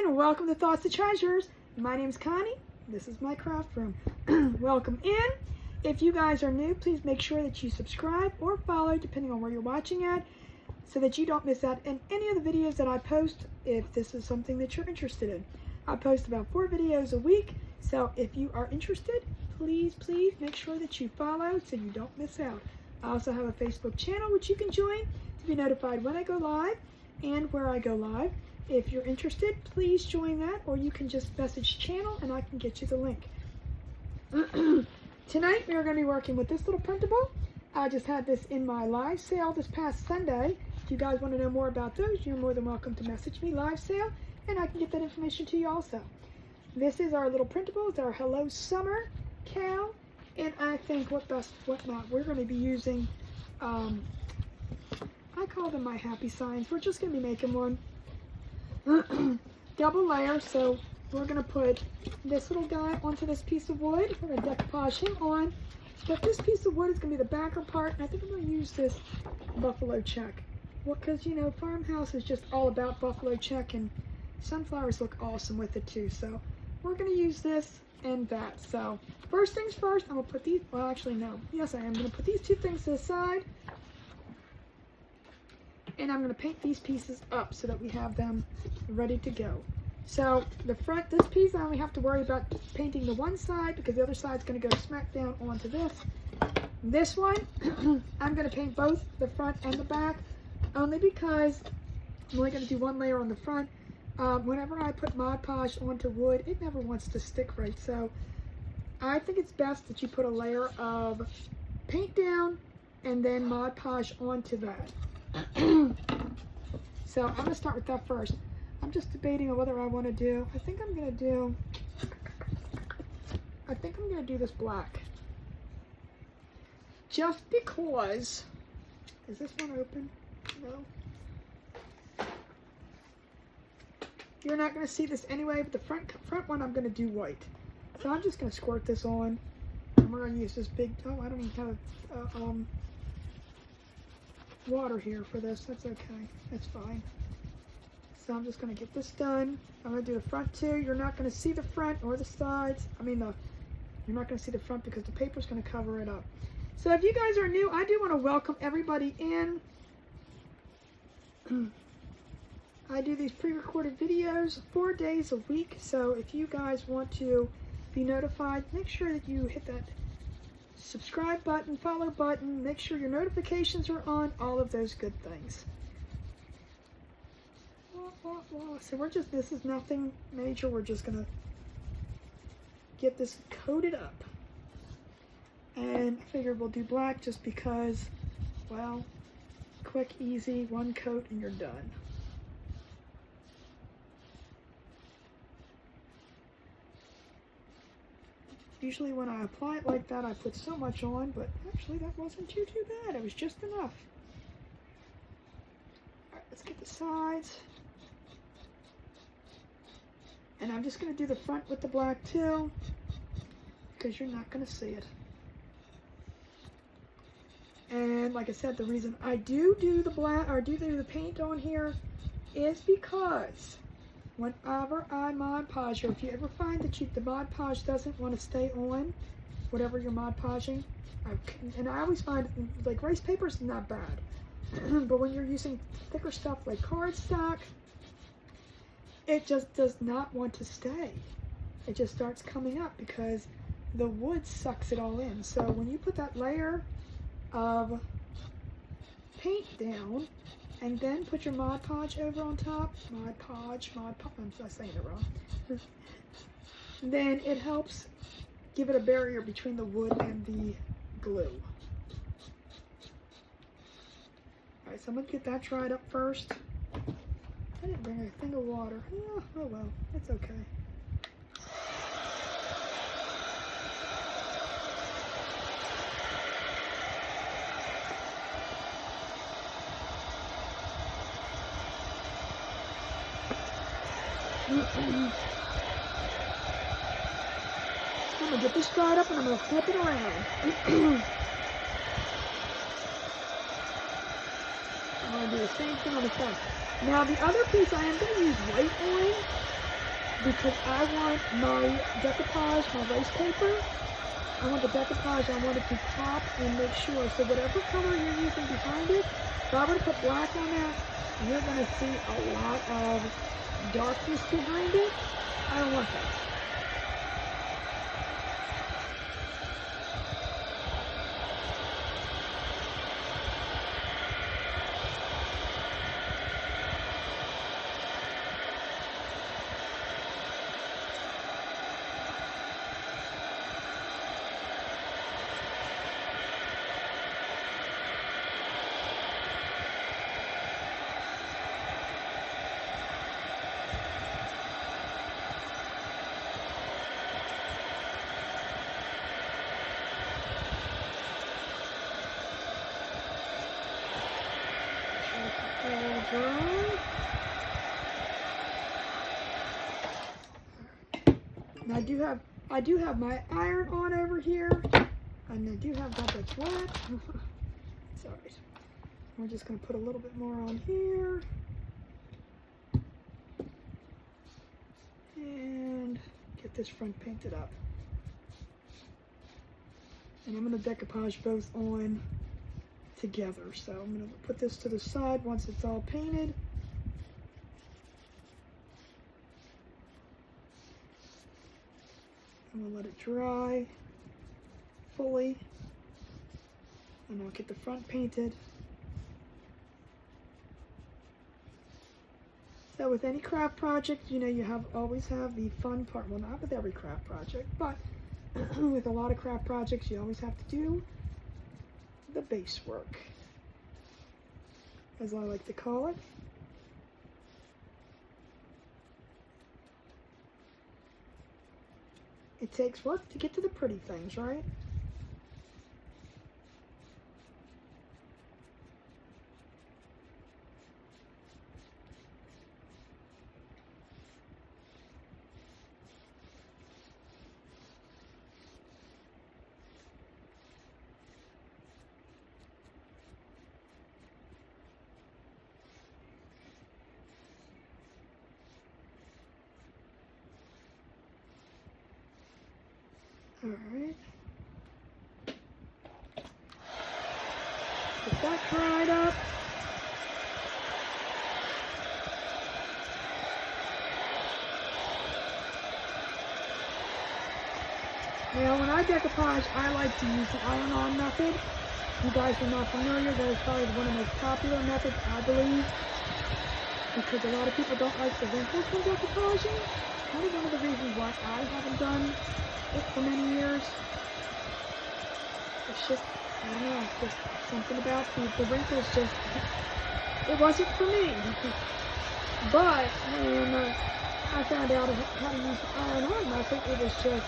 and welcome to Thoughts of Treasures. My name's Connie. This is my craft room. Welcome in. If you guys are new, please make sure that you subscribe or follow depending on where you're watching at so that you don't miss out on any of the videos that I post if this is something that you're interested in. I post about 4 videos a week, so if you are interested, please make sure that you follow so you don't miss out. I also have a Facebook channel which you can join to be notified when I go live and where I go live. If you're interested, please join that, or you can just message channel and I can get you the link. Tonight we are going to be working with this little printable. I just had this in my live sale this past Sunday. If you guys want to know more about those, you're more than welcome to message me, live sale, and I can get that information to you also. This is our little printable. It's our Hello Summer cow, and I think what not, we're going to be using, I call them my happy signs. We're just going to be making one. Double layer, so we're going to put this little guy onto this piece of wood. We're going to decoupage him on, but this piece of wood is going to be the backer part, and I think I'm going to use this buffalo check. Well, because, you know, farmhouse is just all about buffalo check, and sunflowers look awesome with it too, so we're going to use this and that. So first things first, I'm going to put these, well actually no, yes I am going to put these two things to the side. And I'm going to paint these pieces up so that we have them ready to go. So the front, this piece, I only have to worry about painting the one side because the other side's going to go smack down onto this. This one, I'm going to paint both the front and the back, only because I'm only going to do one layer on the front. Whenever I put Mod Podge onto wood, it never wants to stick right. So I think it's best that you put a layer of paint down and then Mod Podge onto that. So I'm going to start with that first. I'm just debating on whether I want to do, I think I'm going to do this black. Just because, is this one open? No. You're not going to see this anyway, but the front one I'm going to do white. So I'm just going to squirt this on. And we're going to use this big, oh, I don't even have water here for this. That's okay. That's fine. So I'm just going to get this done. I'm going to do the front too. You're not going to see the front or the sides. I mean, you're not going to see the front because the paper's going to cover it up. So if you guys are new, I do want to welcome everybody in. I do these pre-recorded videos 4 days a week. So if you guys want to be notified, make sure that you hit that subscribe button, follow button, make sure your notifications are on, all of those good things. So we're just, this is nothing major, we're just gonna get this coated up. And I figured we'll do black just because, well, quick, easy, one coat and you're done. Usually when I apply it like that, I put so much on, but actually that wasn't too bad. It was just enough. All right, let's get the sides. And I'm just going to do the front with the black too, because you're not going to see it. And like I said, the reason I do the black, or do the paint on here, is because whenever I Mod Podge, or if you ever find that the Mod Podge doesn't want to stay on, whatever you're Mod Podging, and I always find, like, rice paper is not bad, but when you're using thicker stuff like cardstock, it just does not want to stay. It just starts coming up because the wood sucks it all in. So when you put that layer of paint down, and then put your Mod Podge over on top, Mod Podge, I'm saying it wrong. Then it helps give it a barrier between the wood and the glue. Alright, so I'm going to get that dried up first. I didn't bring a thing of water. Oh well, it's okay. I'm going to get this dried up and I'm going to flip it around. I'm going to do the same thing on the front. Now the other piece I am going to use white on because I want my decoupage, my lace paper, I want the decoupage, I want it to pop and make sure. So whatever color you're using behind it, if I were to put black on that, you're going to see a lot of darkness behind it. I don't want that. And I do have my iron on over here, and I do have that that's wet. It's alright. We're just gonna put a little bit more on here. And get this front painted up. And I'm gonna decoupage both on together. So I'm gonna put this to the side once it's all painted. I'm gonna let it dry fully, and I'll get the front painted. So with any craft project, you know, you always have the fun part. Well, not with every craft project, but with a lot of craft projects, you always have to do the base work, as I like to call it. It takes work to get to the pretty things, right? All right. Get that dried up. Now, when I decoupage, I like to use the iron-on method. If you guys are not familiar, that is probably one of the most popular methods, I believe, because a lot of people don't like the wrinkles from decoupaging. Kind of one of the reasons why I haven't done it for many years. It's just, I don't know, just something about the wrinkles just, it wasn't for me. But when I found out how to use the iron-on method, it was just,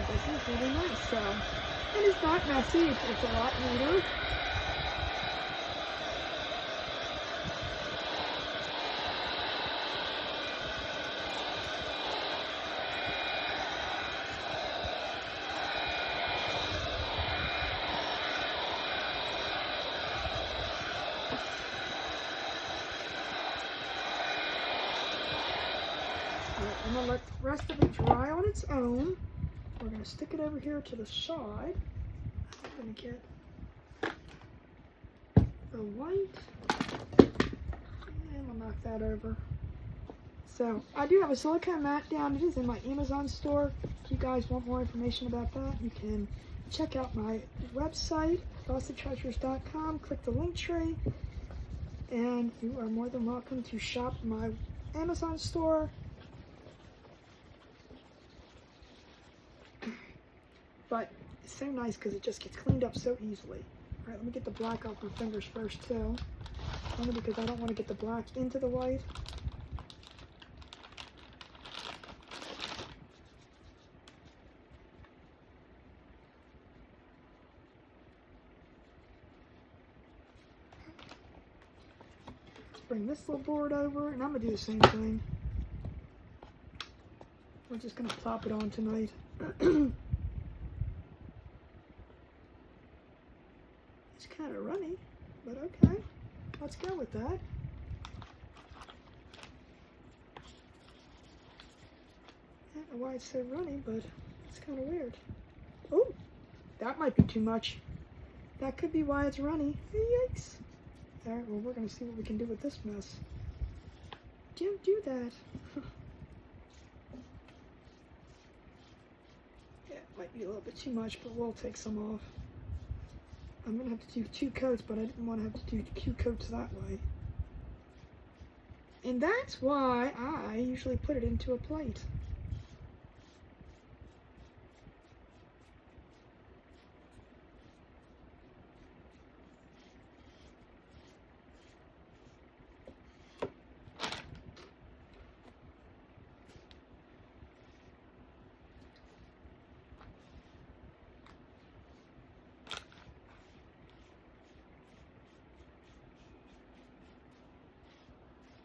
this is really nice. So, and it's not messy, it's a lot neater. I'm going to let the rest of it dry on its own. We're going to stick it over here to the side. I'm going to get the white, and we'll knock that over. So, I do have a silicone mat down. It is in my Amazon store. If you guys want more information about that, you can check out my website, LostedTreasures.com. Click the link tree, and you are more than welcome to shop my Amazon store. But it's so nice because it just gets cleaned up so easily. All right, let me get the black off my fingers first too. Only because I don't want to get the black into the white. Let's bring this little board over, and I'm going to do the same thing. We're just going to plop it on tonight. It's kind of runny, but okay. Let's go with that. don't know why it's so runny, but it's kind of weird. Oh, that might be too much. That could be why it's runny. Yikes. Alright, well, we're going to see what we can do with this mess. Don't do that. Yeah, it might be a little bit too much, but we'll take some off. I'm going to have to do 2 coats, but I didn't want to have to do 2 coats that way. And that's why I usually put it into a plate.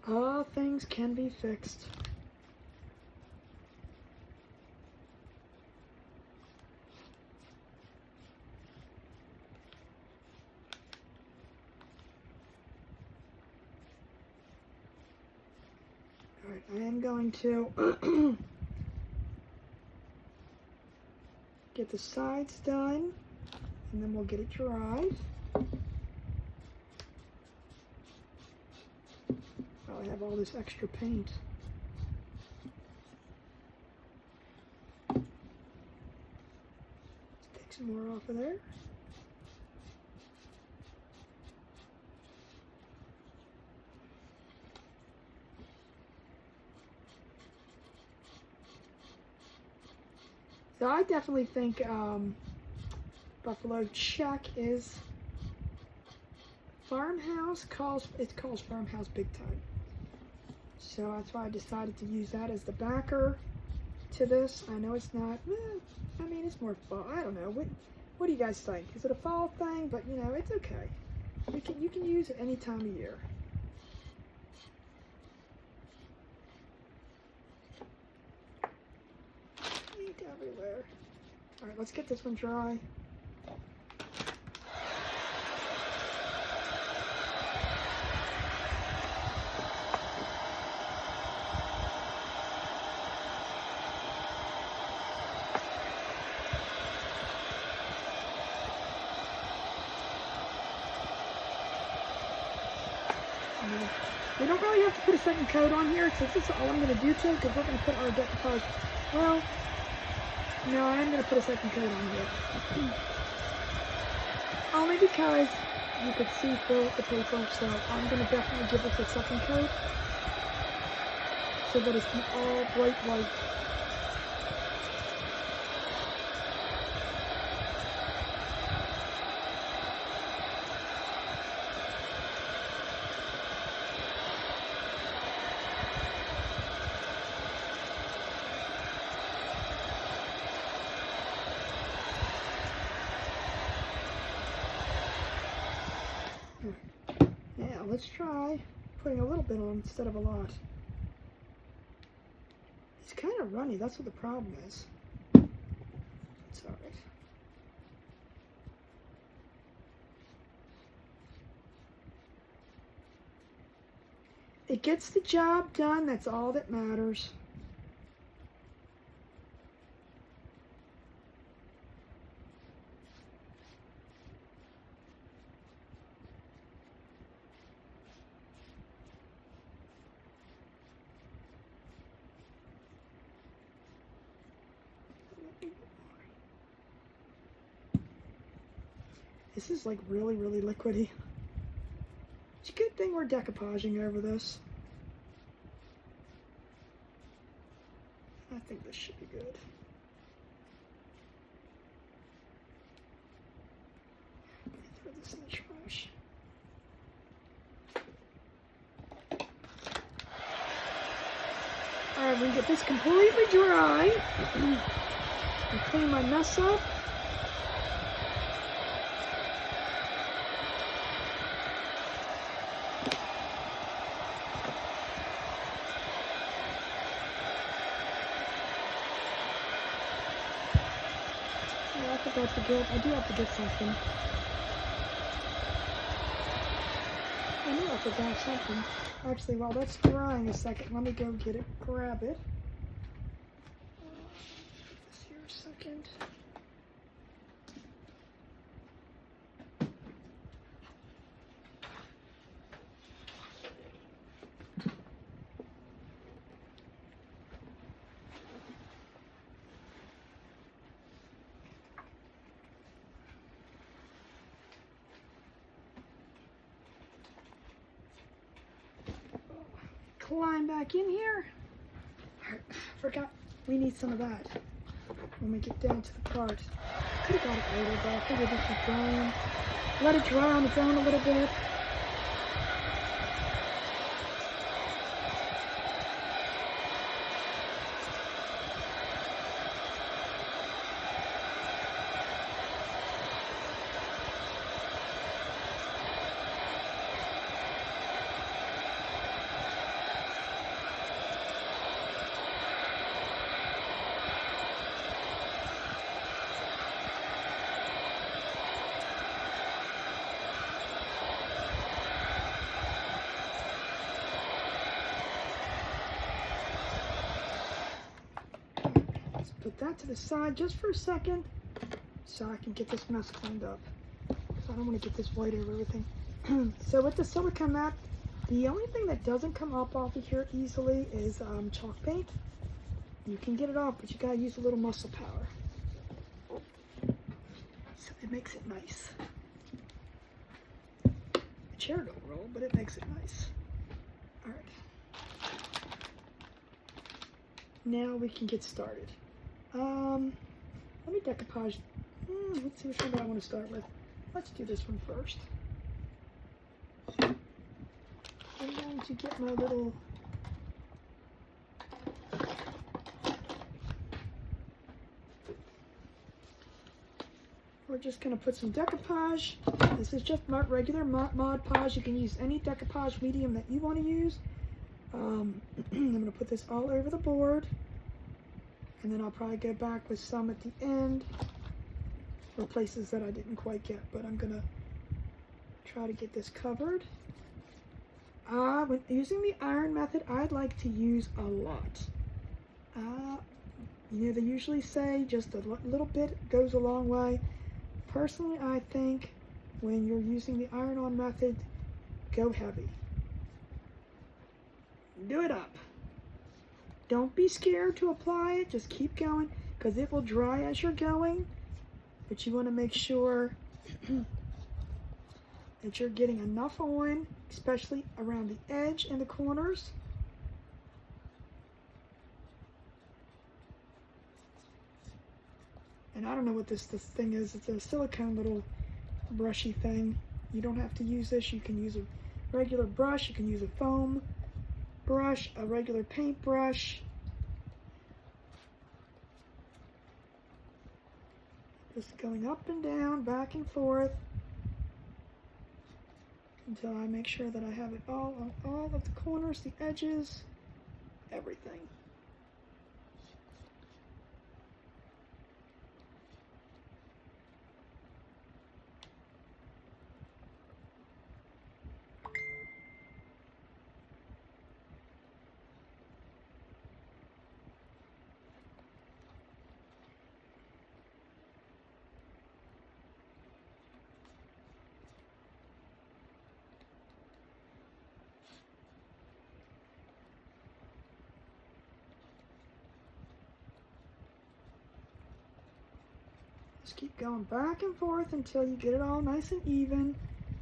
All things can be fixed. Alright, I am going to get the sides done, and then we'll get it dried. I have all this extra paint. Let's take some more off of there. So I definitely think Buffalo Check is farmhouse. It calls farmhouse big time. So that's why I decided to use that as the backer to this. I know it's not, I mean, it's more fall. I don't know. What do you guys think? Is it a fall thing? But, you know, it's okay. You can use it any time of year. Paint everywhere. All right, let's get this one dry. We don't really have to put a second coat on here, because this is all I'm going to do to it, because we're going to put our decoupage. Well, no, I am going to put a second coat on here. Only because you could see through the paper, so I'm going to definitely give this a second coat, so that it's all bright white. Now, let's try putting a little bit on instead of a lot. It's kind of runny, that's what the problem is. It's alright. It gets the job done, that's all that matters. This is like really, really liquidy. It's a good thing we're decoupaging over this. I think this should be good. Throw this in the trash. Alright, we get this completely dry. And clean my mess up. I do have to get something. I knew I forgot something. Actually, while that's drying a second, let me go get it, grab it. second. Climb back in here. I forgot we need some of that when we get down to the part. Could have got it later, but I figured we could drying. Let it dry on its own a little bit. Put that to the side just for a second so I can get this mess cleaned up. So I don't want to get this white over everything. So with the silicone mat, the only thing that doesn't come up off of here easily is chalk paint. You can get it off, but you gotta use a little muscle power. So it makes it nice. The chair don't roll, but it makes it nice. All right. Now we can get started. Let me decoupage. Let's see which one I want to start with. Let's do this one first. I'm going to get my little we're just going to put some decoupage. This is just my regular Mod Podge. You can use any decoupage medium that you want to use. I'm going to put this all over the board. And then I'll probably go back with some at the end for places that I didn't quite get, but I'm gonna try to get this covered. When using the iron method, I'd like to use a lot. You know, they usually say just a little bit goes a long way. Personally, I think when you're using the iron-on method, go heavy. Do it up. Don't be scared to apply it, just keep going, because it will dry as you're going, but you want to make sure that you're getting enough on, especially around the edge and the corners. And I don't know what this thing is. It's a silicone little brushy thing. You don't have to use this. You can use a regular brush, you can use a foam brush, a regular paint brush. Just going up and down, back and forth, until I make sure that I have it all on all of the corners, the edges, everything. Just keep going back and forth until you get it all nice and even.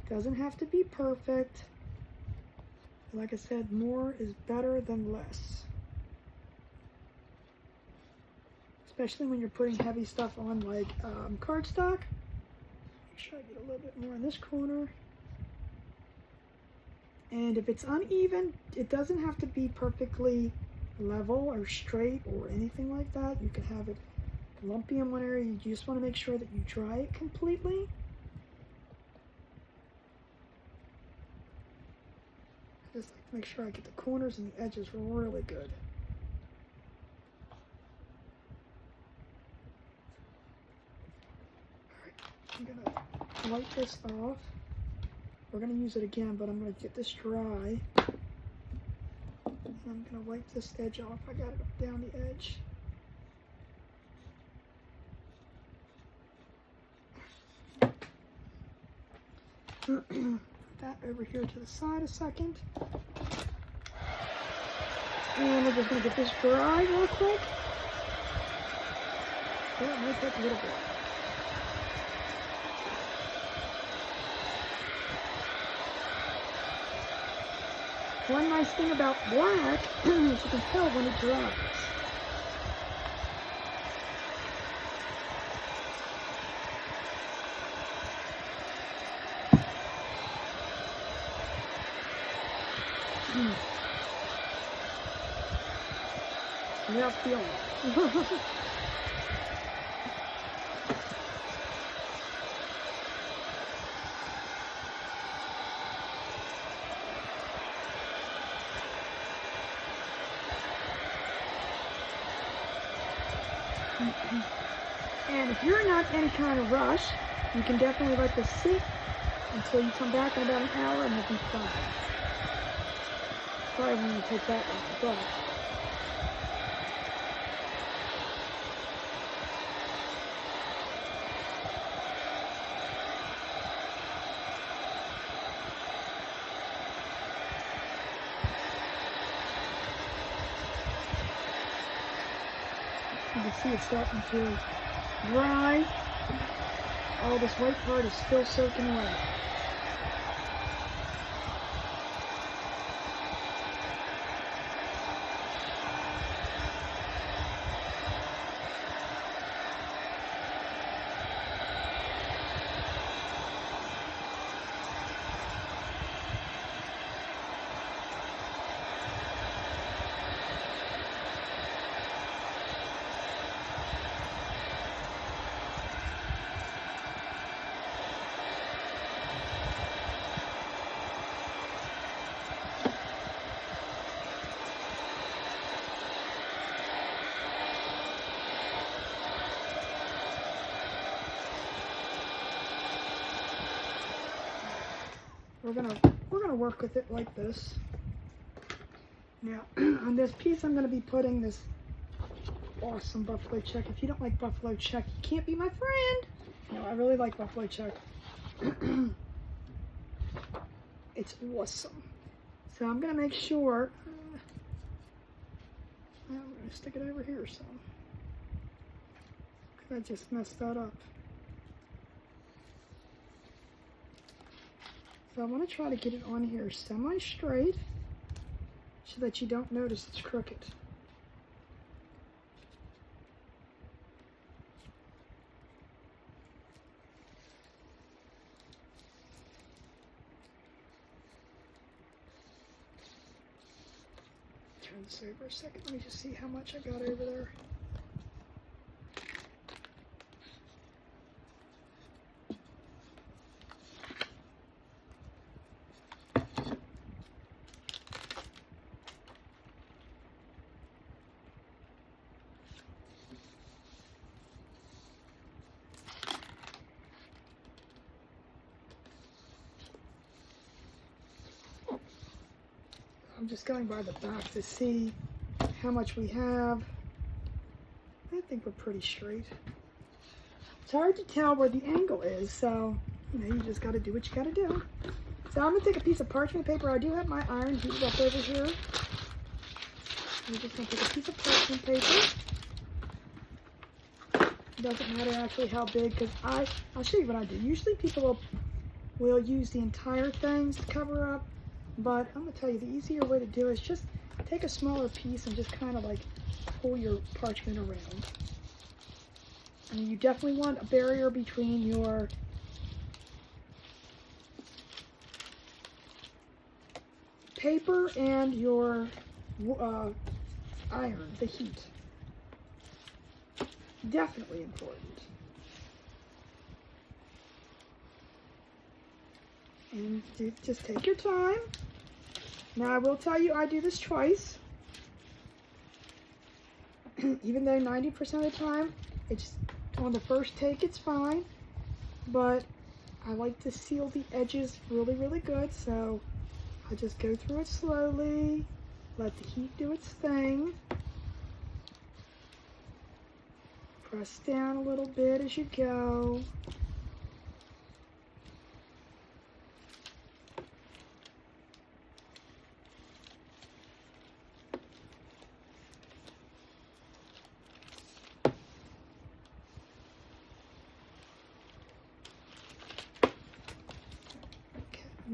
Doesn't have to be perfect. Like I said, more is better than less. Especially when you're putting heavy stuff on like cardstock. Make sure I get a little bit more in this corner. And if it's uneven, it doesn't have to be perfectly level or straight or anything like that. You can have it lumpy in one area. You just want to make sure that you dry it completely. Just like to make sure I get the corners and the edges really good. Alright, I'm gonna wipe this off. We're gonna use it again, but I'm gonna get this dry. And I'm gonna wipe this edge off. I got it up down the edge. Put that over here to the side a second. And we're just going to get this dry real quick. Oh, it might take a little bit. One nice thing about black is you can tell when it dries. Yeah, feel it. And if you're not in any kind of rush, you can definitely let this sit until you come back in about an hour and it'll be fine. Probably won't take that long, but you can see it's starting to dry. All this white part is still soaking away. We're gonna work with it like this. Now on this piece I'm gonna be putting this awesome buffalo check. If you don't like buffalo check, you can't be my friend. No, I really like buffalo check. It's awesome. So I'm gonna make sure I'm gonna stick it over here some. I just messed that up. So I want to try to get it on here semi-straight so that you don't notice it's crooked. Turn this over a second. Let me just see how much I got over there. I'm just going by the back to see how much we have. I think we're pretty straight. It's hard to tell where the angle is, so you just got to do what you got to do. So I'm going to take a piece of parchment paper. I do have my iron heated up over here. I'm just going to take a piece of parchment paper. It doesn't matter actually how big, because I'll show you what I do. Usually people will use the entire things to cover up. But I'm going to tell you, the easier way to do it is just take a smaller piece and just kind of like pull your parchment around. And you definitely want a barrier between your paper and your iron, the heat. Definitely important. And just take your time. Now I will tell you, I do this twice. Even though 90% of the time, it's on the first take, it's fine. But I like to seal the edges really, really good. So I just go through it slowly, let the heat do its thing. Press down a little bit as you go.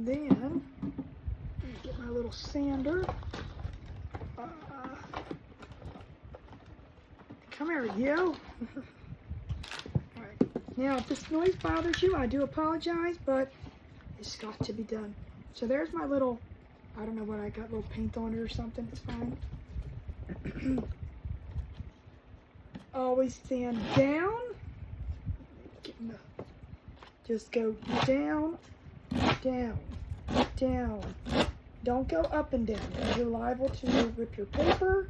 And then, let me get my little sander. Come here, you. Alright, now if this noise bothers you, I do apologize, but it's got to be done. So there's my little, I don't know what I got, little paint on it or something, it's fine. Always stand down. Just go down, down, down. Don't go up and down. You're liable to rip your paper.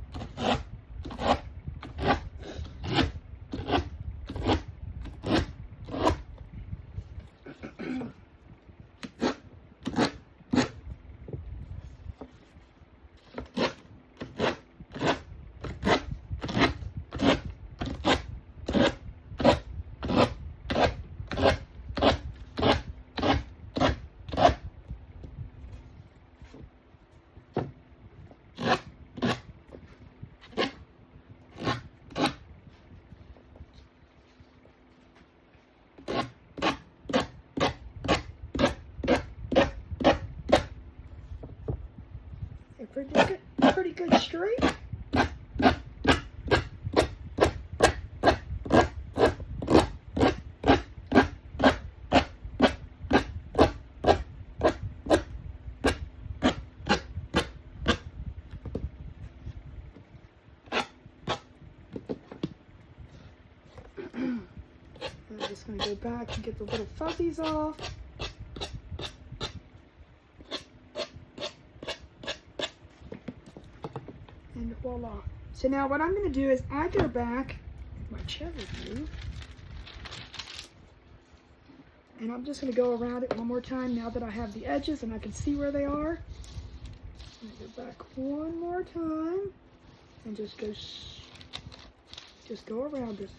Pretty good straight. I'm just going to go back and get the little fuzzies off. And voila. So now what I'm going to do is I go back, my chair would move, and I'm just going to go around it one more time now that I have the edges and I can see where they are. Go back one more time and just go around it.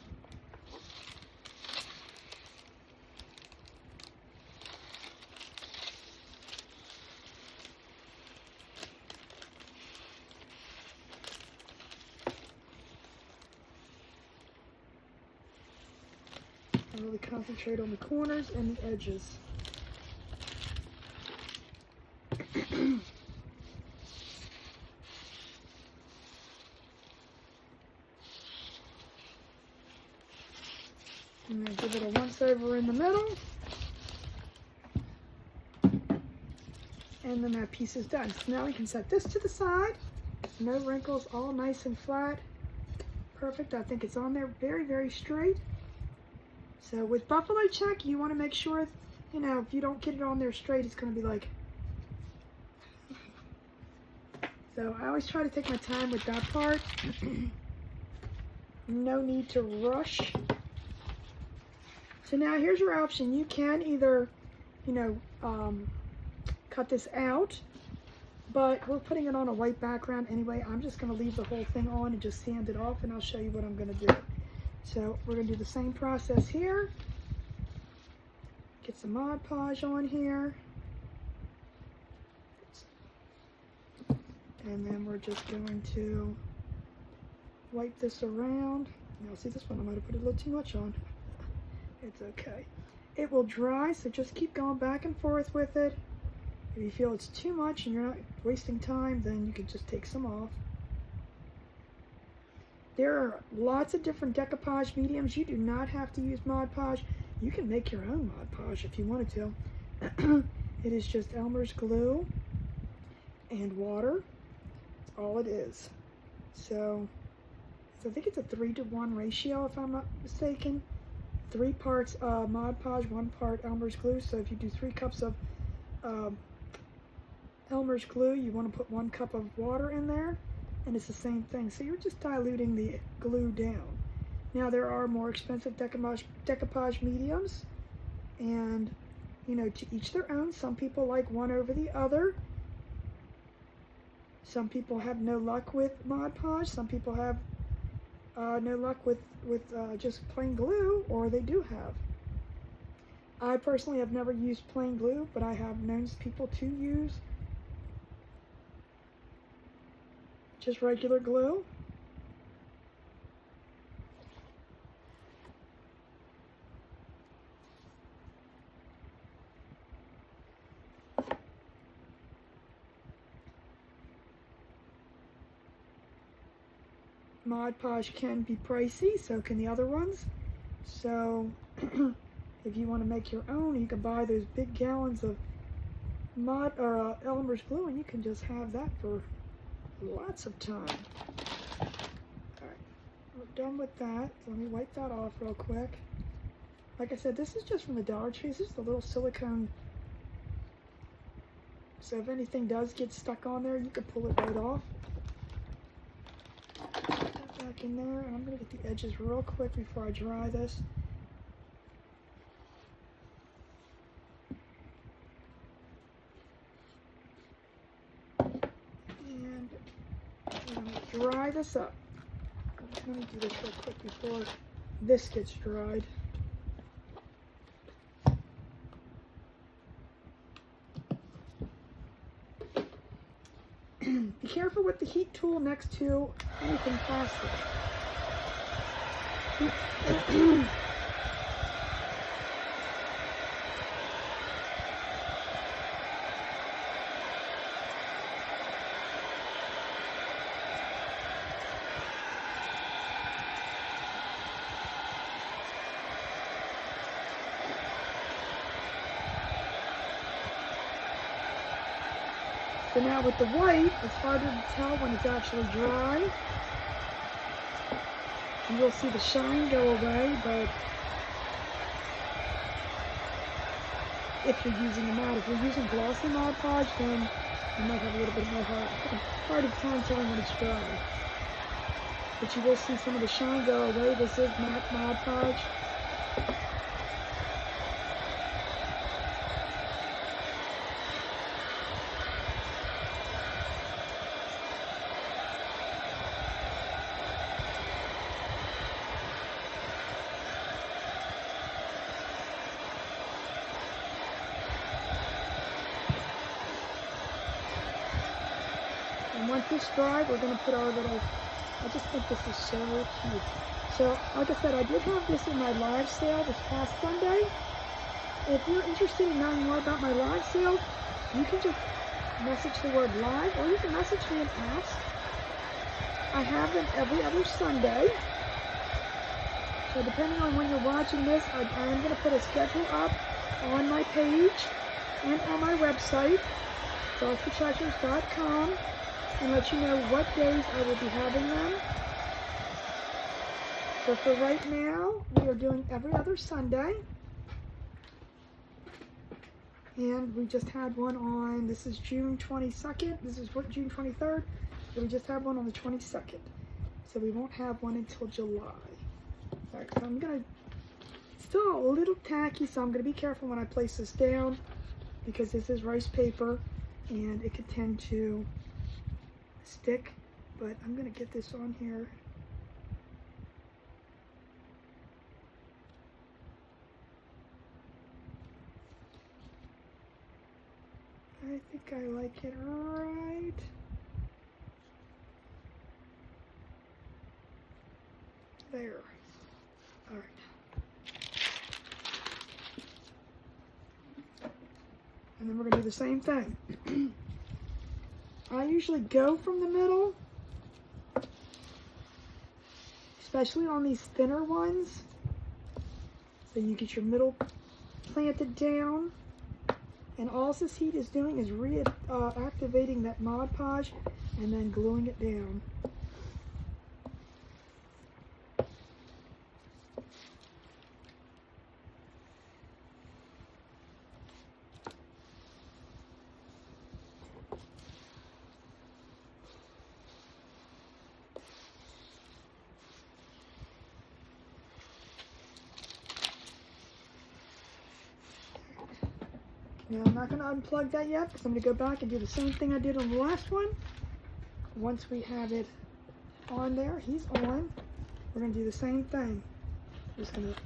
I really concentrate on the corners and the edges. And then give it a once over in the middle. And then that piece is done. So now we can set this to the side. No wrinkles, all nice and flat. Perfect. I think it's on there very, very straight. So with buffalo check, you want to make sure, you know, if you don't get it on there straight, it's going to be like... So I always try to take my time with that part. No need to rush. So now here's your option. You can either, you know, cut this out, but we're putting it on a white background anyway. I'm just going to leave the whole thing on and just sand it off, and I'll show you what I'm going to do. So we're going to do the same process here. Get some Mod Podge on here. And then we're just going to wipe this around. Now see, this one I might have put a little too much on. It's okay. It will dry, so just keep going back and forth with it. If you feel it's too much and you're not wasting time, then you can just take some off. There are lots of different decoupage mediums. You do not have to use Mod Podge. You can make your own Mod Podge if you wanted to. It is just Elmer's glue and water. That's all it is. So I think it's a 3-to-1 ratio if I'm not mistaken. 3 parts Mod Podge, 1 part Elmer's glue. So if you do 3 cups of Elmer's glue, you want to put 1 cup of water in there, and it's the same thing. So you're just diluting the glue down. Now there are more expensive decoupage mediums, and you know, to each their own. Some people like one over the other. Some people have no luck with Mod Podge. Some people have no luck with just plain glue, or they do have. I personally have never used plain glue, but I have known people to use just regular glue. Mod Podge can be pricey, so can the other ones. So if you want to make your own, you can buy those big gallons of Mod or Elmer's glue, and you can just have that for lots of time. Alright, we're done with that. Let me wipe that off real quick. Like I said, this is just from the Dollar Tree. This is the little silicone. So if anything does get stuck on there, you can pull it right off. Put that back in there, and I'm going to get the edges real quick before I dry this. And I'm going to dry this up. Let me do this real quick before this gets dried. Be careful with the heat tool next to anything plastic. So now with the white, it's harder to tell when it's actually dry. And you'll see the shine go away, but if you're using a matte, if you're using glossy Mod Podge, then you might have a little bit more harder time telling when it's dry. But you will see some of the shine go away. This is matte Mod Podge. And once this dries, we're going to put our little, I just think this is so cute. So, like I said, I did have this in my live sale this past Sunday. If you're interested in knowing more about my live sale, you can just message the word live, or you can message me and ask. I have them every other Sunday. So depending on when you're watching this, I am going to put a schedule up on my page and on my website, DollsForTreasures.com, and let you know what days I will be having them. So for right now, we are doing every other Sunday. And we just had one on, this is June 22nd, this is what, June 23rd, so we just had one on the 22nd. So we won't have one until July. Alright, so I'm going to, still a little tacky, so I'm going to be careful when I place this down, because this is rice paper, and it could tend to stick, but I'm going to get this on here. I think I like it right. There. All right. And then we're going to do the same thing. I usually go from the middle, especially on these thinner ones. So you get your middle planted down. And all this heat is doing is reactivating that Mod Podge and then gluing it down. Now, I'm not going to unplug that yet because I'm going to go back and do the same thing I did on the last one. Once we have it on there, he's on, we're going to do the same thing. Just going to,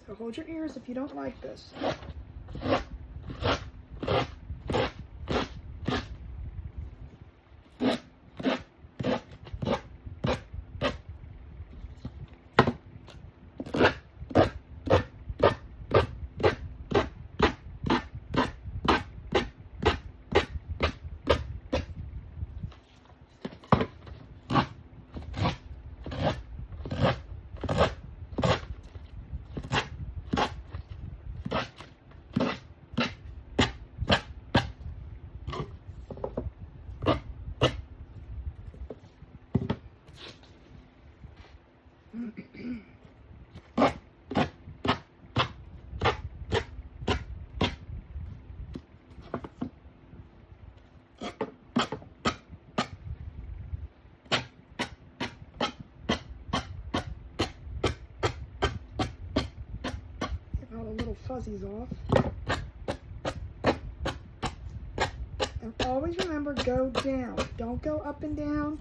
so hold your ears if you don't like this. All the little fuzzies off. And always remember, go down. Don't go up and down,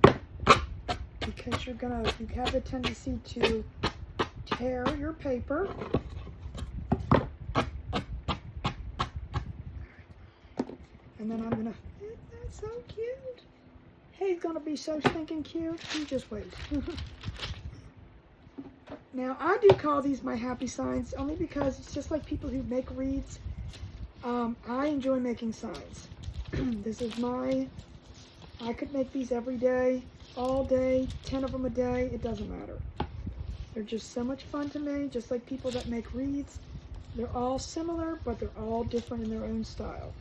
because you have a tendency to tear your paper. And then I'm gonna, that's so cute. He's gonna be so stinking cute. You just wait. Now, I do call these my happy signs only because it's just like people who make wreaths. I enjoy making signs. This is I could make these every day, all day, 10 of them a day, it doesn't matter. They're just so much fun to me, just like people that make wreaths. They're all similar, but they're all different in their own style.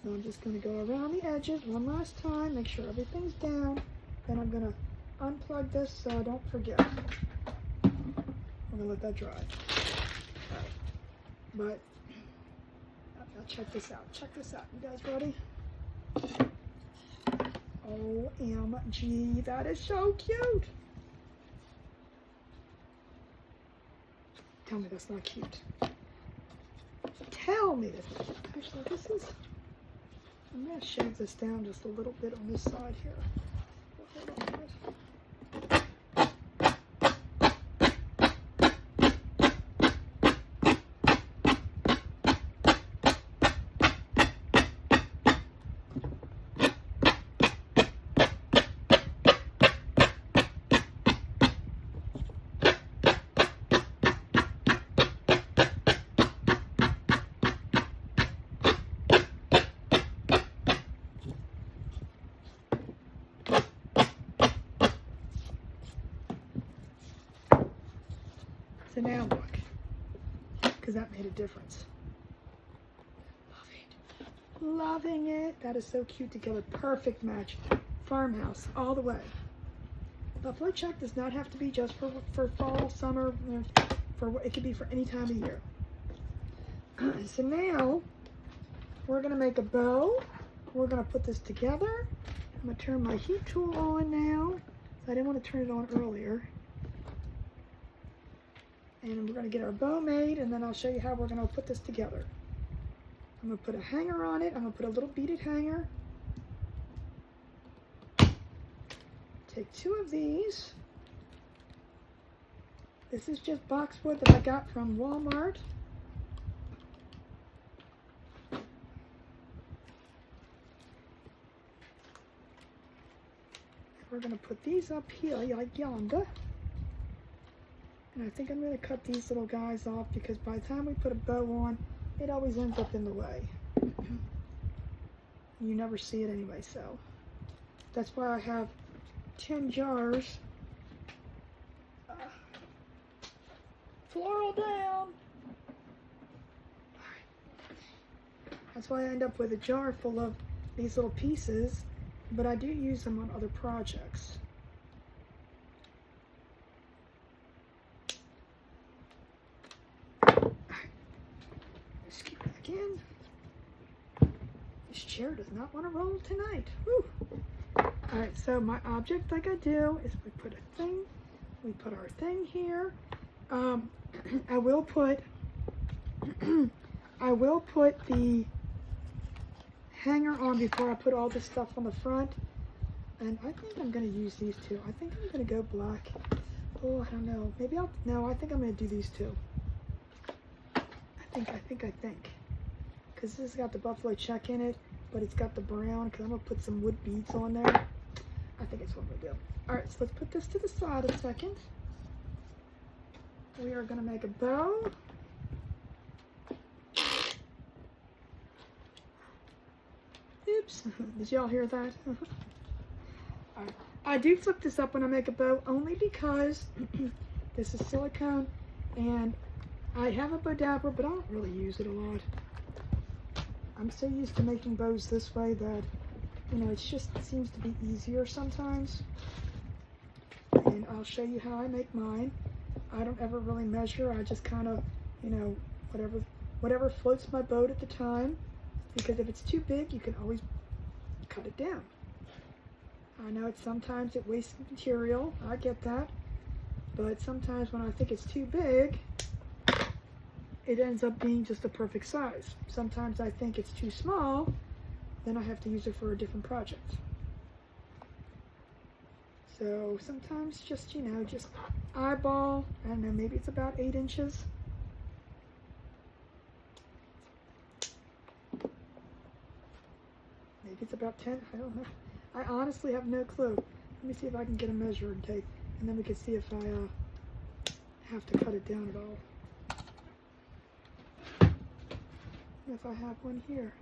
So I'm just going to go around the edges one last time, make sure everything's down. Then I'm going to unplug this so I don't forget. I'm gonna let that dry. Alright. But now check this out. Check this out. You guys ready? OMG, that is so cute. Tell me that's not cute. Tell me that's not cute. Actually, I'm gonna shave this down just a little bit on this side here. Hold on a minute. So now look, because that made a difference. Loving it. That is so cute together. Perfect match. Farmhouse all the way. Buffalo check does not have to be just for fall, summer. It could be for any time of year. So now we're gonna make a bow. We're gonna put this together. I'm gonna turn my heat tool on now. I didn't want to turn it on earlier. And we're going to get our bow made, and then I'll show you how we're going to put this together. I'm going to put a hanger on it. I'm going to put a little beaded hanger. Take 2 of these. This is just boxwood that I got from Walmart. We're going to put these up here like yonder. And I think I'm going to cut these little guys off because by the time we put a bow on, it always ends up in the way. You never see it anyway, so that's why I have 10 jars. Floral down. That's why I end up with a jar full of these little pieces, but I do use them on other projects. Again, this chair does not want to roll tonight. Woo. Alright, so my object, like I do, is we put our thing here. I will put the hanger on before I put all this stuff on the front. And I think I'm going to use these two. I think I'm going to go black. Oh, I don't know. Maybe no, I think I'm going to do these two. I think. Because this has got the buffalo check in it, but it's got the brown, because I'm going to put some wood beads on there. I think it's what I'm going to do. Alright, so let's put this to the side a second. We are going to make a bow. Oops, did y'all hear that? Alright, I do flip this up when I make a bow, only because this is silicone, and I have a bow dabber, but I don't really use it a lot. I'm so used to making bows this way that, you know, it seems to be easier sometimes. and I'll show you how I make mine. I don't ever really measure. I just kind of, you know, whatever floats my boat at the time, because if it's too big, you can always cut it down. I know sometimes it wastes material, I get that, but sometimes when I think it's too big, it ends up being just the perfect size. Sometimes I think it's too small, then I have to use it for a different project. So sometimes just, you know, just eyeball, I don't know, maybe it's about 8 inches. Maybe it's about 10, I don't know. I honestly have no clue. Let me see if I can get a measuring tape, and then we can see if I have to cut it down at all. If I have one here.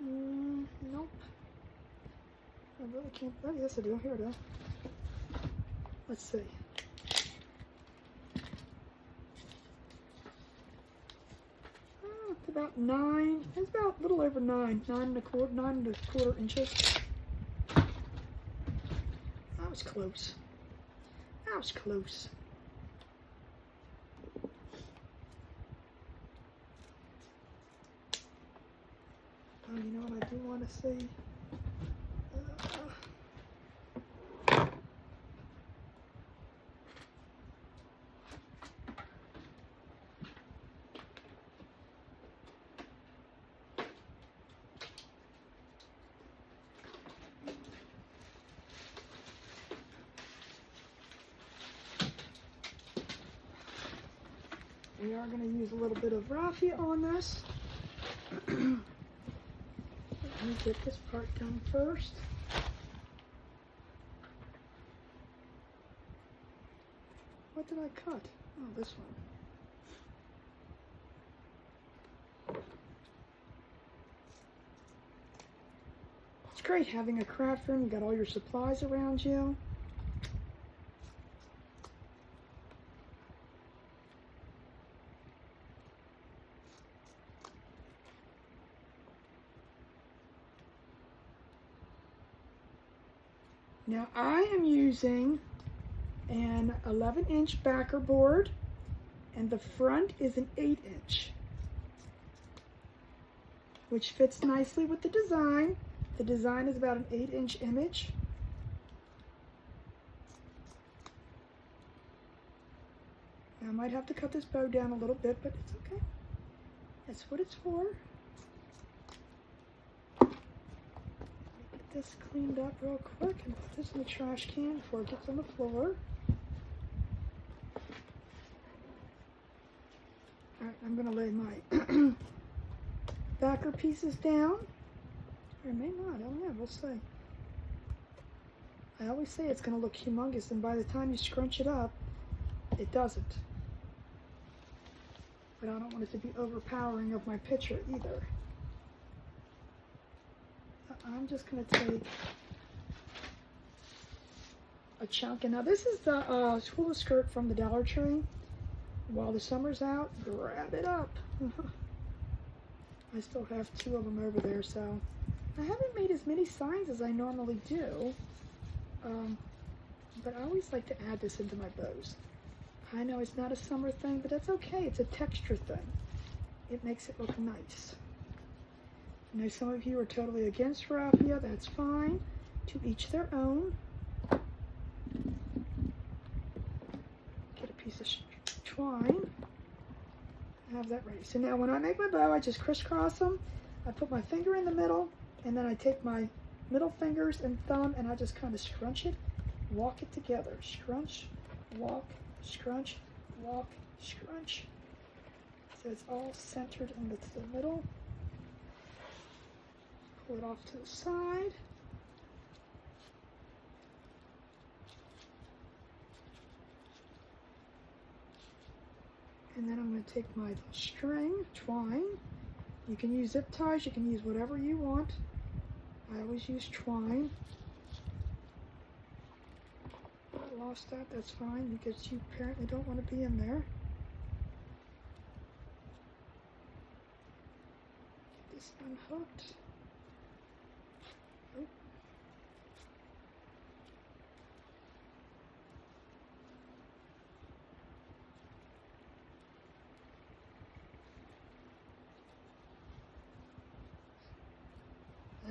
Nope. I really can't. Oh, yes, I do. Here it is. Let's see. It's about 9. It's about a little over 9. 9 1/4 inches. That was close. That was close. Oh, you know what I do want to see? We are going to use a little bit of raffia on this. Let me get this part done first. What did I cut? Oh, this one. It's great having a craft room. You got all your supplies around you. Now I am using an 11-inch backer board, and the front is an 8-inch, which fits nicely with the design. The design is about an 8-inch image. Now, I might have to cut this bow down a little bit, but it's okay. That's what it's for. This cleaned up real quick and put this in the trash can before it gets on the floor. Alright, I'm going to lay my backer pieces down. Or may not, I don't know, we'll see. I always say it's going to look humongous, and by the time you scrunch it up, it doesn't. But I don't want it to be overpowering of my picture either. I'm just going to take a chunk. And now this is the hula skirt from the Dollar Tree. While the summer's out, grab it up. I still have 2 of them over there, so I haven't made as many signs as I normally do. But I always like to add this into my bows. I know it's not a summer thing, but that's okay. It's a texture thing. It makes it look nice. I know some of you are totally against raffia. That's fine. To each their own. Get a piece of twine. Have that ready. So now when I make my bow, I just crisscross them. I put my finger in the middle, and then I take my middle fingers and thumb, and I just kind of scrunch it, walk it together. Scrunch, walk, scrunch, walk, scrunch. So it's all centered in the middle. Pull it off to the side. And then I'm going to take my string, twine. You can use zip ties, you can use whatever you want. I always use twine. I lost that, that's fine, because you apparently don't want to be in there. Get this unhooked.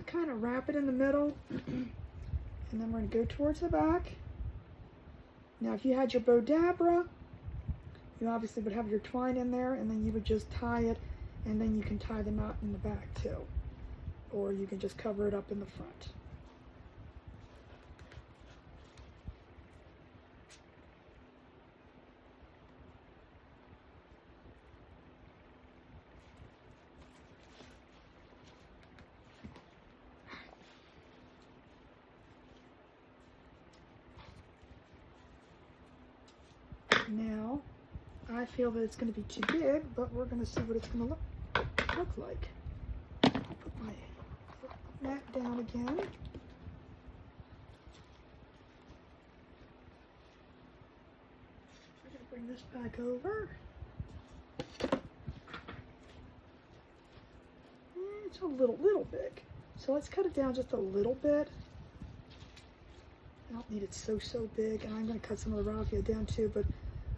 kind of wrap it in the middle, and then we're going to go towards the back. Now, if you had your Bodabra, you obviously would have your twine in there, and then you would just tie it, and then you can tie the knot in the back too. Or you can just cover it up in the front. Now, I feel that it's going to be too big, but we're going to see what it's going to look like. Put my mat down again. I'm going to bring this back over. It's a little big. So let's cut it down just a little bit. I don't need it so big, and I'm going to cut some of the raffia down too, but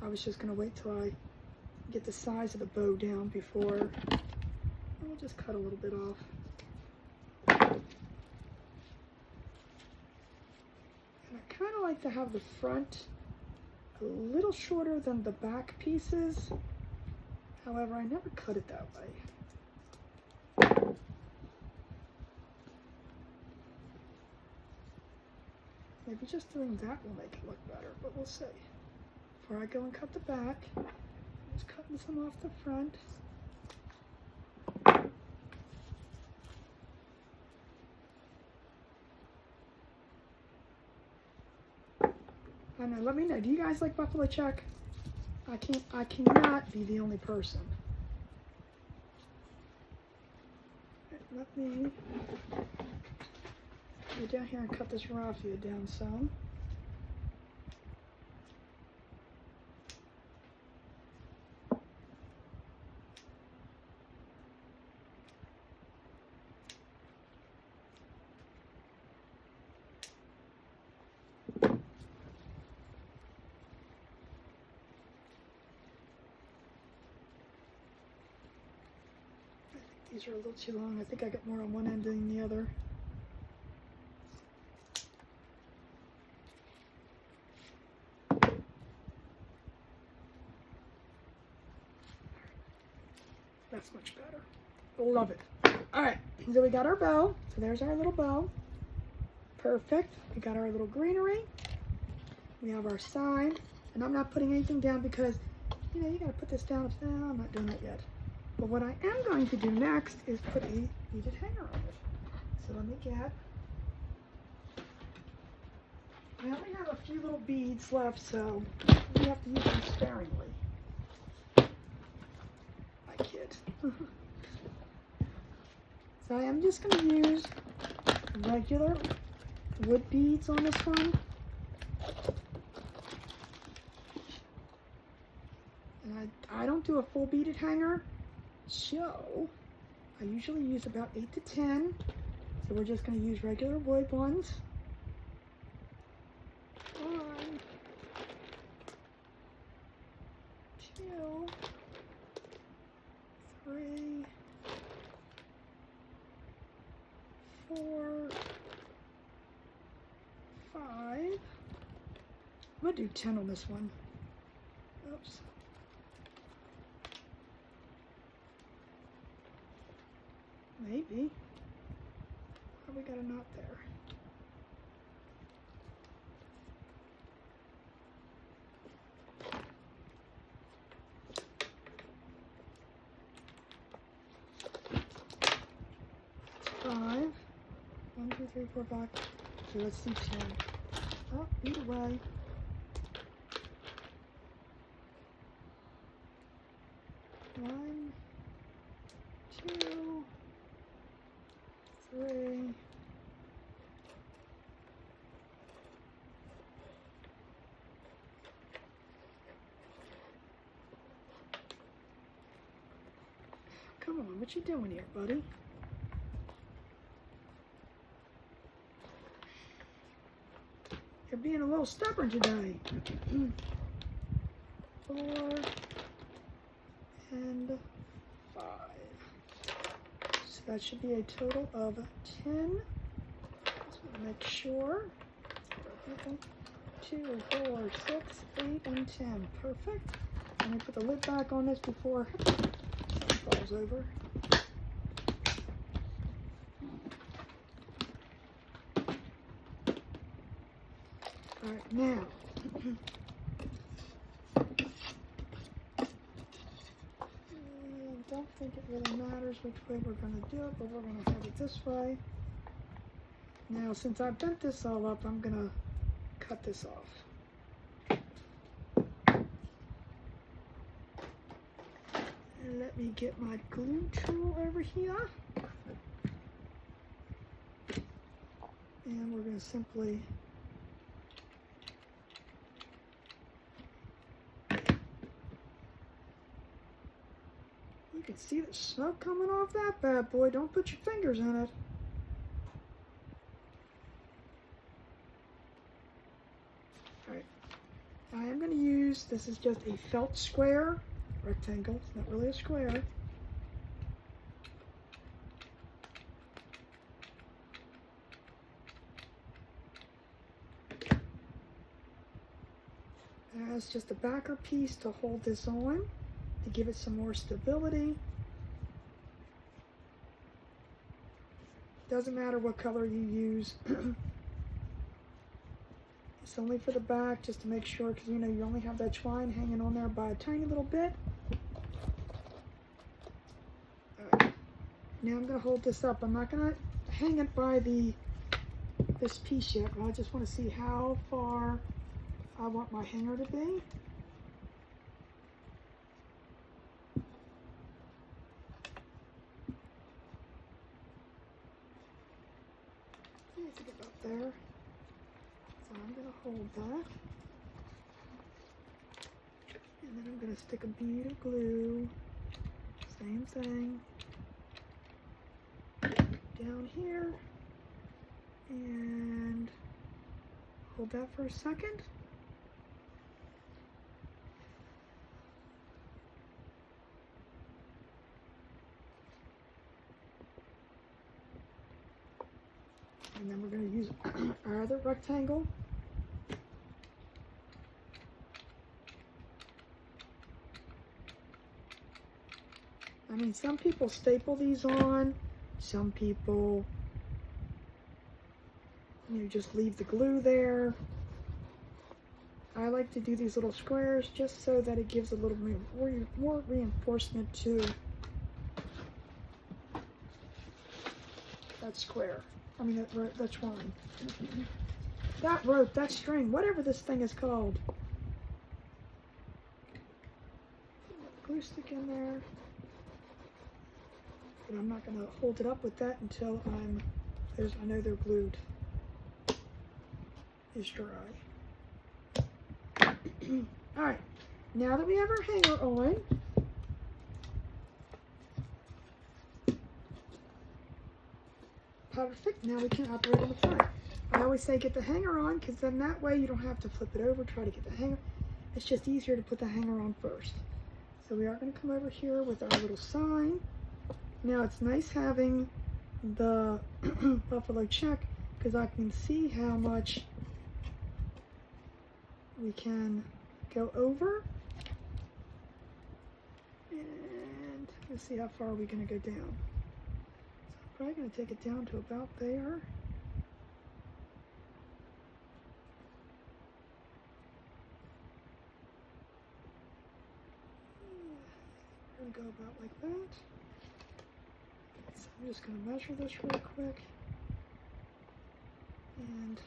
I was just going to wait till I get the size of the bow down before. We'll just cut a little bit off. And I kind of like to have the front a little shorter than the back pieces. However, I never cut it that way. Maybe just doing that will make it look better, but we'll see. Before I go and cut the back, I'm just cutting some off the front. I know, let me know. Do you guys like buffalo check? I cannot be the only person. Let me go down here and cut this raffia down some. These are a little too long. I think I got more on one end than the other. That's much better. Love it. All right, so we got our bow. So there's our little bow. Perfect. We got our little greenery. We have our sign. And I'm not putting anything down because, you know, you gotta put this down. No, I'm not doing that yet. But what I am going to do next is put a beaded hanger on it. So let me get, I only have a few little beads left, so we have to use them sparingly. I kid. So I am just going to use regular wood beads on this one. And I don't do a full beaded hanger. So, I usually use about 8 to 10. So we're just going to use regular wood ones. 1, 2, 3, 4, 5. I'm going to do 10 on this one. Oops. Maybe. Oh, we got a knot there. That's 5. 1, 2, 3, 4, 5. Okay, let's do 10. Oh, either way. 1, 2, 3. Come on, what you doing here, buddy? You're being a little stubborn today. 4 and 5. 6, that should be a total of 10. Just want to make sure. 2, 4, 6, 8, and 10. Perfect. Let me put the lid back on this before something falls over. Alright, now. I don't think it really matters which way we're going to do it, but we're going to have it this way. Now, since I bent this all up, I'm going to cut this off. And let me get my glue tool over here. And we're going to simply you can see the smoke coming off that bad boy. Don't put your fingers in it. Alright. I am going to use, this is just a felt square rectangle. It's not really a square. It's just a backer piece to hold this on, to give it some more stability. Doesn't matter what color you use. It's only for the back, just to make sure, because you know you only have that twine hanging on there by a tiny little bit. Alright. Now I'm going to hold this up. I'm not going to hang it by this piece yet, but I just want to see how far I want my hanger to be. I think about there. So I'm going to hold that. And then I'm going to stick a bead of glue. Same thing. Down here. And hold that for a second. And then we're going to use our other rectangle. I mean, some people staple these on. Some people, you just leave the glue there. I like to do these little squares just so that it gives a little more reinforcement to that square. I mean, that twine. That rope, that string, whatever this thing is called. Glue stick in there. But I'm not going to hold it up with that until I know they're glued. It's dry. Alright, now that we have our hanger on, perfect, now we can operate on the front. I always say get the hanger on, because then that way you don't have to flip it over, try to get the hanger. It's just easier to put the hanger on first. So we are going to come over here with our little sign. Now it's nice having the buffalo check, because I can see how much we can go over. And let's see how far we're going to go down. So I'm probably going to take it down to about there. We're going to go about like that. So I'm just going to measure this real quick. And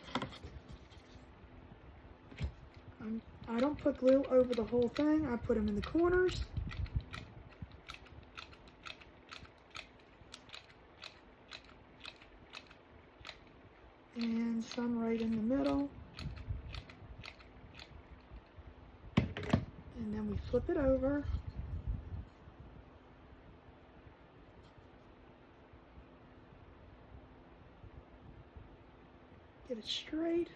I don't put glue over the whole thing. I put them in the corners. And some right in the middle. And then we flip it over. Get it straight.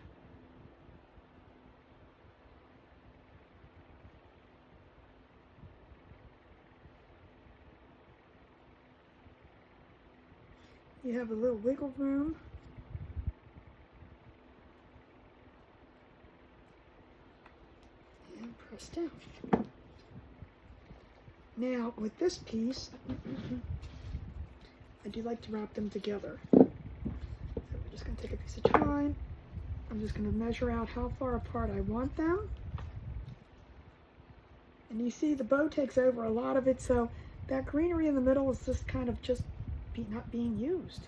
you have a little wiggle room. And press down. Now, with this piece, I do like to wrap them together. So we're just going to take a piece of twine. I'm just going to measure out how far apart I want them. And you see the bow takes over a lot of it, so that greenery in the middle is just kind of just not being used.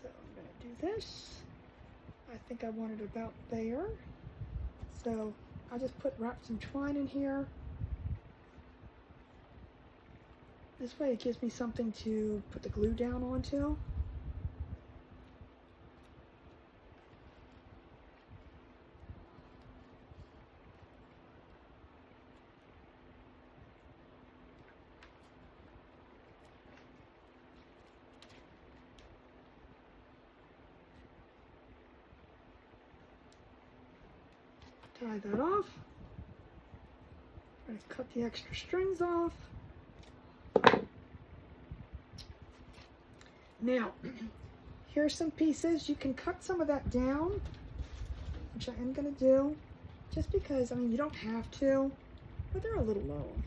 So I'm going to do this. I think I want it about there. So I'll just wrap some twine in here. This way it gives me something to put the glue down onto. Tie that off. I'm going to cut the extra strings off. Now, here's some pieces. You can cut some of that down, which I am going to do, just because, I mean, you don't have to, but they're a little long.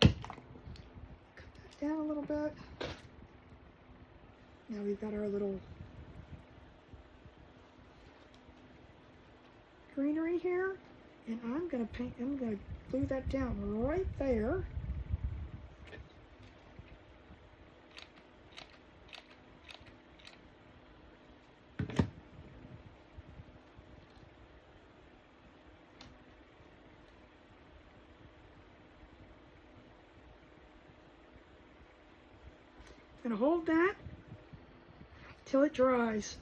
Cut that down a little bit. Now we've got our little greenery here, and I'm going to glue that down right there. I'm going to hold that till it dries.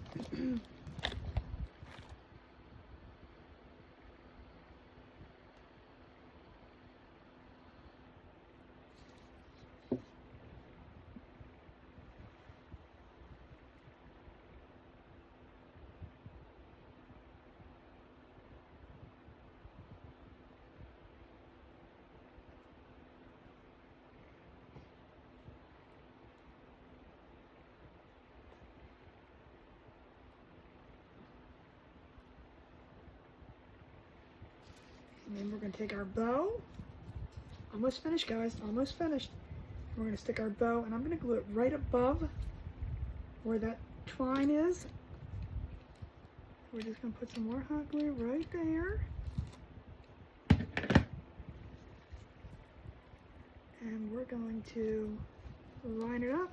And then we're going to take our bow. Almost finished, guys. Almost finished. We're going to stick our bow, and I'm going to glue it right above where that twine is. We're just going to put some more hot glue right there. And we're going to line it up.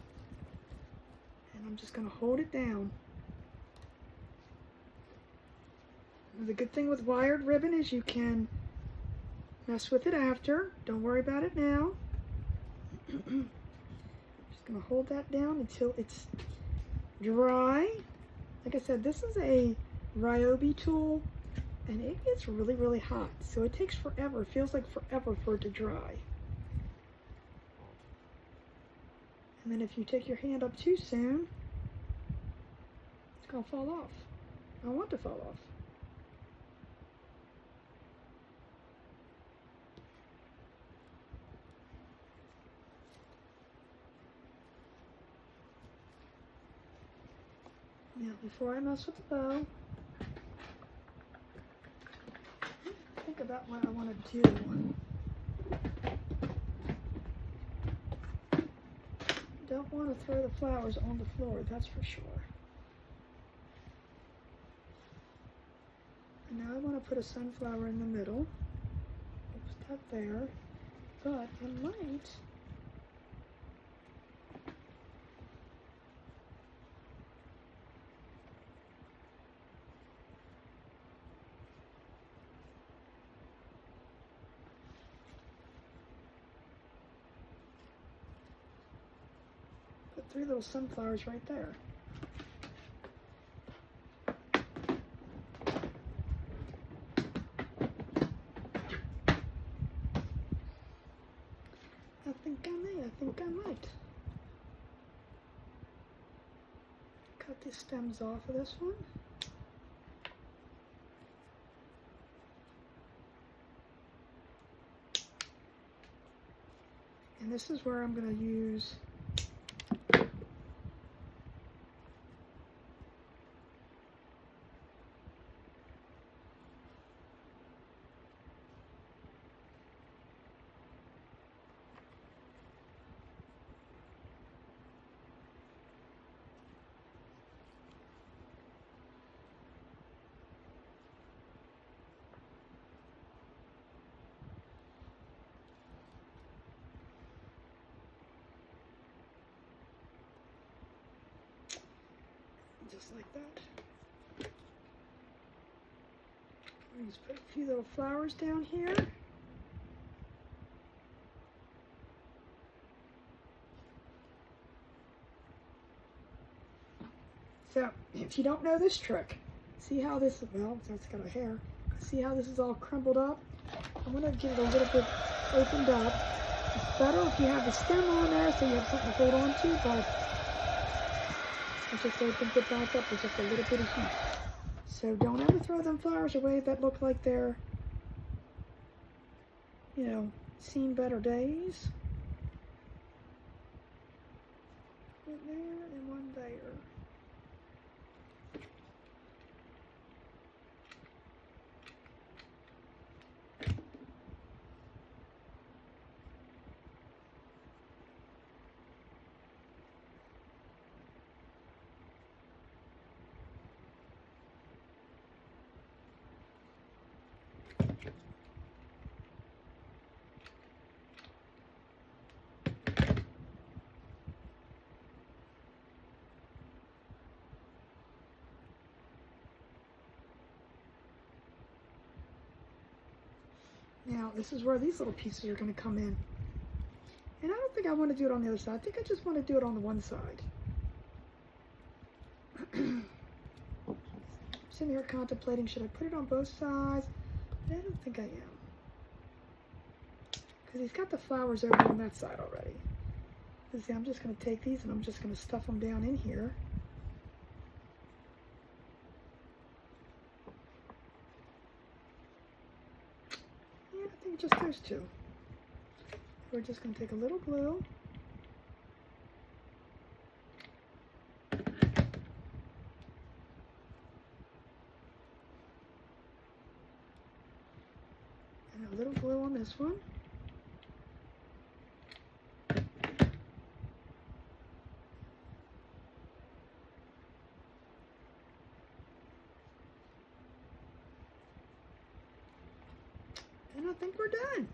And I'm just going to hold it down. The good thing with wired ribbon is you can mess with it after. Don't worry about it now. Just going to hold that down until it's dry. Like I said, this is a Ryobi tool, and it gets really, really hot. So it takes forever. It feels like forever for it to dry. And then if you take your hand up too soon, it's going to fall off. I don't want it to fall off. Now, before I mess with the bow, think about what I want to do. Don't want to throw the flowers on the floor, that's for sure. And now I want to put a sunflower in the middle. Oops, that there. But I might put 3 little sunflowers right there. I think I might. Cut the stems off of this one. And this is where I'm going to use just like that. Just put a few little flowers down here. So, if you don't know this trick, see how this, well, it's got a hair. See how this is all crumbled up? I'm going to get it a little bit opened up. It's better if you have the stem on there so you have something to hold on to, but I just opened it back up with just a little bit of heat. So don't ever throw them flowers away that look like they're, you know, seen better days. One there and one there. Now, this is where these little pieces are going to come in. And I don't think I want to do it on the other side. I think I just want to do it on the one side. I'm sitting here contemplating, should I put it on both sides? I don't think I am. Because he's got the flowers over on that side already. See, I'm just going to take these and I'm just going to stuff them down in here. I think just those two. We're just going to take a little glue. And a little glue on this one. And I think we're done.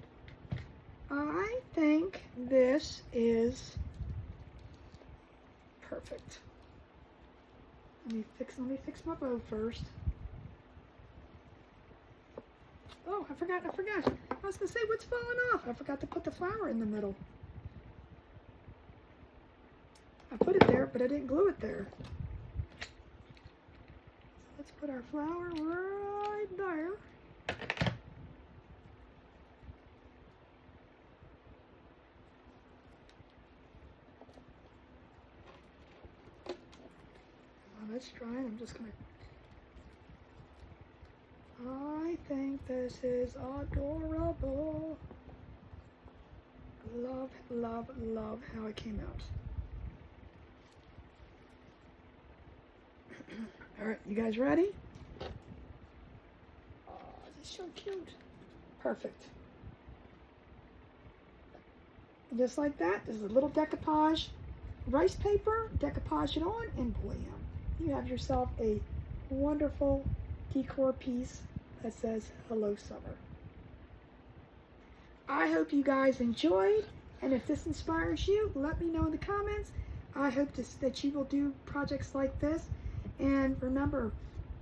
I think this is perfect. Let me fix my bow first. Oh, I forgot. I was gonna say, what's falling off? I forgot to put the flower in the middle. I put it there, but I didn't glue it there. So let's put our flower right there. Let's try it. I'm just gonna. I think this is adorable. Love, love, love how it came out. All right, you guys ready? Oh, this is so cute. Perfect. And just like that, there's a little decoupage rice paper, decoupage it on, and blam. You have yourself a wonderful decor piece that says Hello Summer. I hope you guys enjoyed, and if this inspires you, let me know in the comments. I hope that you will do projects like this, and remember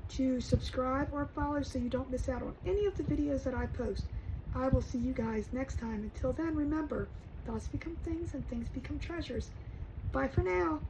to subscribe or follow so you don't miss out on any of the videos that I post. I will see you guys next time. Until then, remember, thoughts become things and things become treasures. Bye for now.